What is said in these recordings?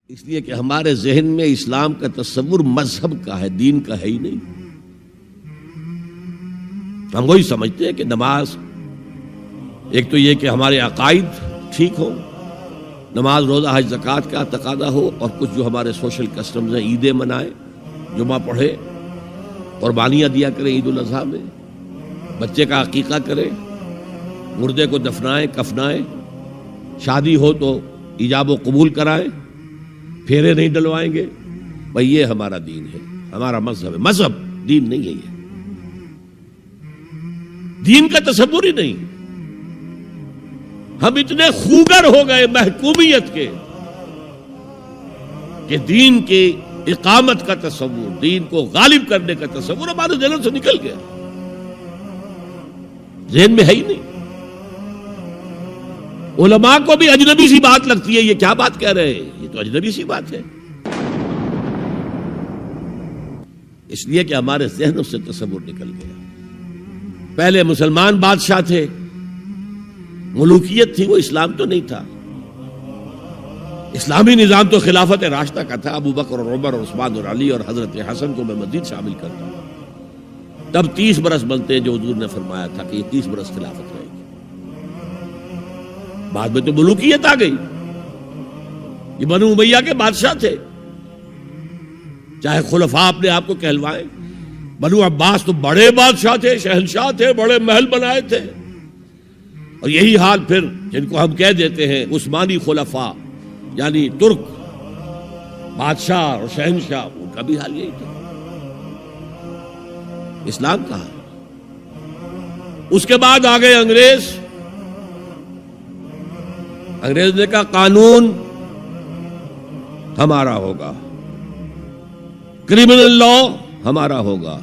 اس لیے کہ ہمارے ذہن میں اسلام کا تصور مذہب کا ہے، دین کا ہے ہی نہیں۔ ہم وہی سمجھتے ہیں کہ نماز، ایک تو یہ کہ ہمارے عقائد ٹھیک ہو، نماز روزہ حج زکوٰۃ کا تقاضا ہو، اور کچھ جو ہمارے سوشل کسٹمز ہیں، عیدیں منائے، جمعہ پڑھے، قربانیاں دیا کریں عید الاضحیٰ میں، بچے کا عقیقہ کرے، مردے کو دفنائیں کفنائیں، شادی ہو تو ایجاب و قبول کرائیں، پھیرے نہیں ڈلوائیں گے۔ بھئی یہ ہمارا دین ہے، ہمارا مذہب ہے۔ مذہب دین نہیں ہے، یہ دین کا تصور ہی نہیں۔ ہم اتنے خوگر ہو گئے محکومیت کے کہ دین کی اقامت کا تصور، دین کو غالب کرنے کا تصور ہمارے ذہن سے نکل گیا، ذہن میں ہے ہی نہیں۔ علماء کو بھی اجنبی سی بات لگتی ہے، یہ کیا بات کہہ رہے ہیں، یہ تو اجنبی سی بات ہے، اس لیے کہ ہمارے ذہنوں سے تصور نکل گیا۔ پہلے مسلمان بادشاہ تھے، ملوکیت تھی، وہ اسلام تو نہیں تھا۔ اسلامی نظام تو خلافت راشدہ کا تھا، ابو بکر اور عمر اور عثمان اور علی اور حضرت حسن کو میں مزید شامل کرتا ہوں۔ تب 30 برس بنتے ہیں جو حضور نے فرمایا تھا کہ یہ 30 برس خلافت رہے گی۔ بعد میں تو ملوکیت آ گئی، یہ بنو امیہ کے بادشاہ تھے، چاہے خلفاء اپنے آپ کو کہلوائیں۔ بنو عباس تو بڑے بادشاہ تھے، شہنشاہ تھے، بڑے محل بنائے تھے، اور یہی حال پھر جن کو ہم کہہ دیتے ہیں عثمانی خلفاء، یعنی ترک بادشاہ اور شہنشاہ، ان کا بھی حال یہی تھا۔ اسلام کہاں ہے؟ اس کے بعد آ گئے انگریز۔ انگریز نے کہا قانون ہمارا ہوگا، کرمنل لا ہمارا ہوگا،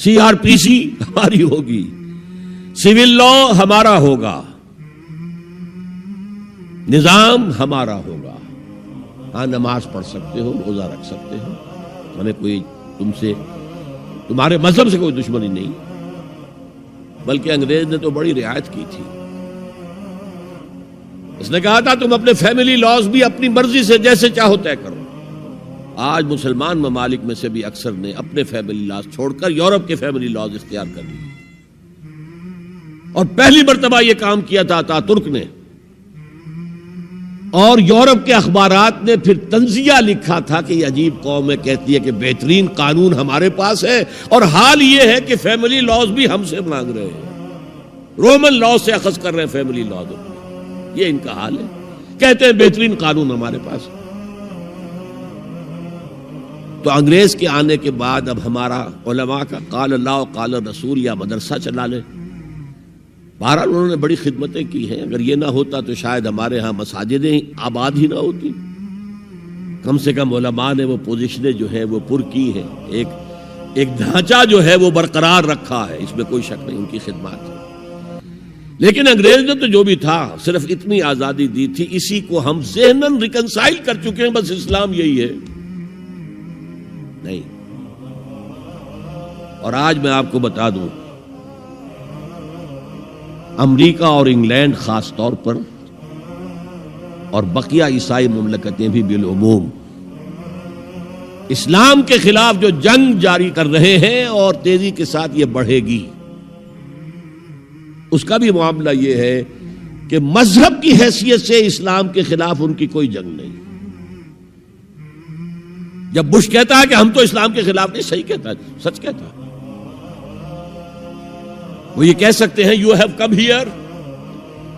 CRPC ہماری ہوگی، سول لا ہمارا ہوگا، نظام ہمارا ہوگا۔ ہاں نماز پڑھ سکتے ہو، روزہ رکھ سکتے ہو، ہمیں کوئی تمہارے مذہب سے کوئی دشمنی نہیں، بلکہ انگریز نے تو بڑی رعایت کی تھی۔ اس نے کہا تھا تم اپنے فیملی لاز بھی اپنی مرضی سے جیسے چاہو طے کرو۔ آج مسلمان ممالک میں سے بھی اکثر نے اپنے فیملی لاز چھوڑ کر یورپ کے فیملی لاز اختیار کر لیے، اور پہلی مرتبہ یہ کام کیا تھا ترک نے، اور یورپ کے اخبارات نے پھر تنزیہ لکھا تھا کہ یہ عجیب قوم ہے، کہتی ہے کہ بہترین قانون ہمارے پاس ہے، اور حال یہ ہے کہ فیملی لاز بھی ہم سے مانگ رہے ہیں، رومن لاز سے اخذ کر رہے ہیں فیملی لاز، یہ ان کا حال ہے، کہتے ہیں بہترین قانون ہمارے پاس۔ تو انگریز کے آنے کے بعد اب ہمارا علماء کا قال اللہ و قال رسول یا مدرسہ چلا لے۔ بہرحال انہوں نے بڑی خدمتیں کی ہیں، اگر یہ نہ ہوتا تو شاید ہمارے ہاں مساجدیں آباد ہی نہ ہوتی۔ کم سے کم علماء نے وہ پوزیشنیں جو ہیں وہ پر کی ہیں، ایک ڈھانچہ جو ہے وہ برقرار رکھا ہے، اس میں کوئی شک نہیں، ان کی خدمات ہے۔ لیکن انگریز نے تو جو بھی تھا صرف اتنی آزادی دی تھی، اسی کو ہم ذہناً ریکنسائل کر چکے ہیں، بس اسلام یہی ہے نہیں۔ اور آج میں آپ کو بتا دوں، امریکہ اور انگلینڈ خاص طور پر، اور بقیہ عیسائی مملکتیں بھی بالعموم، اسلام کے خلاف جو جنگ جاری کر رہے ہیں، اور تیزی کے ساتھ یہ بڑھے گی، اس کا بھی معاملہ یہ ہے کہ مذہب کی حیثیت سے اسلام کے خلاف ان کی کوئی جنگ نہیں۔ جب بش کہتا ہے کہ ہم تو اسلام کے خلاف نہیں، صحیح کہتا ہے، سچ کہتا ہے، وہ یہ کہہ سکتے ہیں you have come here,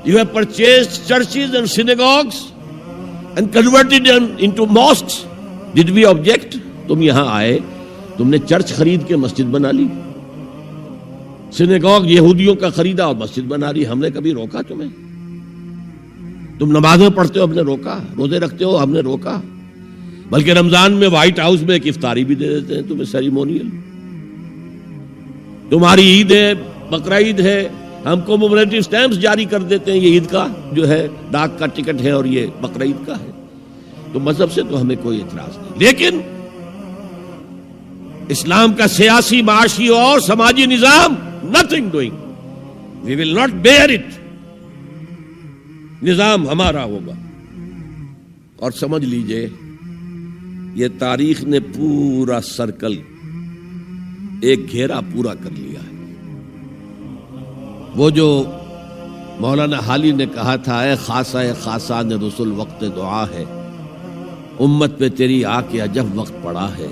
you have purchased churches and synagogues and converted into mosques, did we object? تم یہاں آئے، تم نے چرچ خرید کے مسجد بنا لی، سینیگوگ یہودیوں کا خریدا اور مسجد بنا لی، ہم نے کبھی روکا تمہیں؟ تم نمازیں پڑھتے ہو، ہم نے روکا؟ روزے رکھتے ہو، ہم نے روکا؟ بلکہ رمضان میں وائٹ ہاؤس میں ایک افطاری بھی دے دیتے ہیں تمہیں، سیریمونیل۔ تمہاری عید ہے، بقرعید ہے، ہم کومیموریٹو سٹیمپس جاری کر دیتے ہیں، یہ عید کا جو ہے ڈاک کا ٹکٹ ہے اور یہ بقرعید کا ہے۔ تو مذہب سے تو ہمیں کوئی اعتراض نہیں، لیکن اسلام کا سیاسی، معاشی اور سماجی نظام nothing doing, we will not bear it، نظام ہمارا ہوگا۔ اور سمجھ لیجئے یہ تاریخ نے پورا سرکل ایک گھیرا پورا کر لیا ہے۔ وہ جو مولانا حالی نے کہا تھا، اے خاصہ خاصان رسول وقت دعا ہے، امت پہ تیری آ کے عجب وقت پڑا ہے۔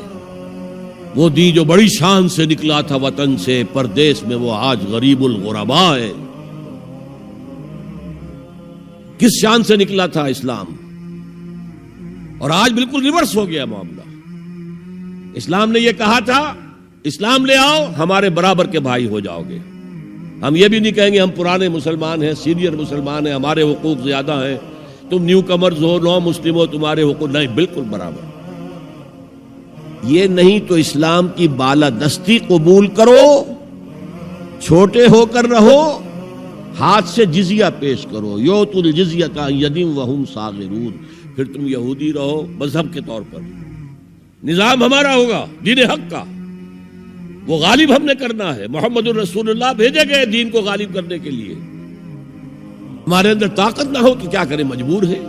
وہ دین جو بڑی شان سے نکلا تھا وطن سے، پردیس میں وہ آج غریب الغربا ہے۔ کس شان سے نکلا تھا اسلام، اور آج بالکل ریورس ہو گیا معاملہ۔ اسلام نے یہ کہا تھا اسلام لے آؤ، ہمارے برابر کے بھائی ہو جاؤ گے۔ ہم یہ بھی نہیں کہیں گے ہم پرانے مسلمان ہیں، سینئر مسلمان ہیں، ہمارے حقوق زیادہ ہیں، تم نیو کمرز ہو، نو مسلم ہو، تمہارے حقوق نہیں، بالکل برابر۔ یہ نہیں تو اسلام کی بالادستی قبول کرو، چھوٹے ہو کر رہو، ہاتھ سے جزیہ پیش کرو، یؤتوا الجزیۃ عن ید وہم صاغرون، پھر تم یہودی رہو مذہب کے طور پر، نظام ہمارا ہوگا دین حق کا، وہ غالب ہم نے کرنا ہے۔ محمد الرسول اللہ بھیجے گئے دین کو غالب کرنے کے لیے۔ ہمارے اندر طاقت نہ ہو تو کیا کریں، مجبور ہیں،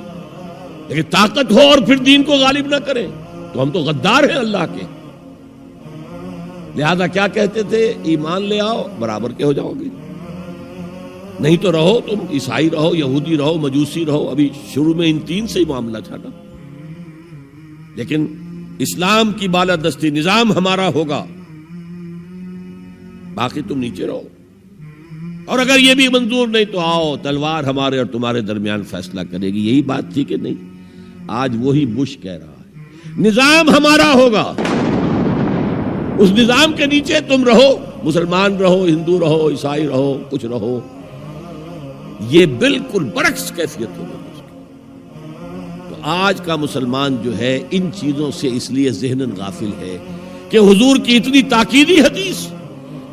لیکن طاقت ہو اور پھر دین کو غالب نہ کریں تو ہم تو غدار ہیں اللہ کے۔ لہذا کیا کہتے تھے، ایمان لے آؤ برابر کے ہو جاؤ گے، نہیں تو رہو تم عیسائی رہو، یہودی رہو، مجوسی رہو۔ ابھی شروع میں ان تین سے ہی معاملہ تھا نا، لیکن اسلام کی بالادستی نظام ہمارا ہوگا، باقی تم نیچے رہو، اور اگر یہ بھی منظور نہیں تو آؤ تلوار ہمارے اور تمہارے درمیان فیصلہ کرے گی۔ یہی بات تھی کہ نہیں؟ آج وہی بش کہہ رہا ہے نظام ہمارا ہوگا، اس نظام کے نیچے تم رہو، مسلمان رہو، ہندو رہو، عیسائی رہو، کچھ رہو۔ یہ بالکل برعکس کیفیت ہوگی۔ تو آج کا مسلمان جو ہے ان چیزوں سے اس لیے ذہناً غافل ہے کہ حضور کی اتنی تاکیدی حدیث،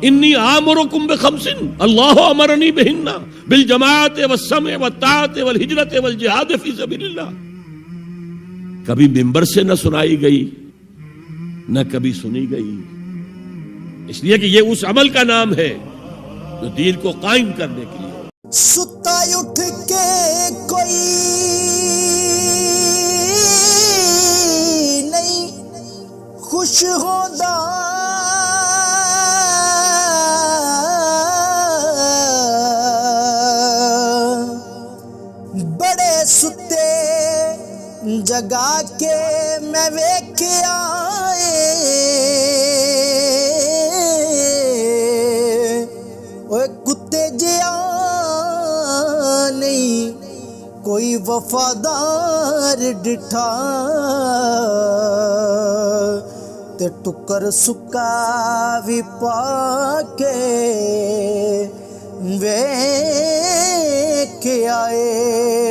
انی آمرکم بخمس اللہ امرنی بہن بالجماعت والسمع والطاعت والہجرت والجہاد فی سبیل اللہ، کبھی ممبر سے نہ سنائی گئی، نہ کبھی سنی گئی، اس لیے کہ یہ اس عمل کا نام ہے جو دین کو قائم کرنے کے لیے۔ ستا اٹھ کے کوئی نہیں خوش ہوندا، بڑے ستے جگا کے میں ویکھیا اوے کتے جیا نہیں کوئی وفادار ڈٹھا، تے ٹکر سکا بھی پا کے ویکھ آئے۔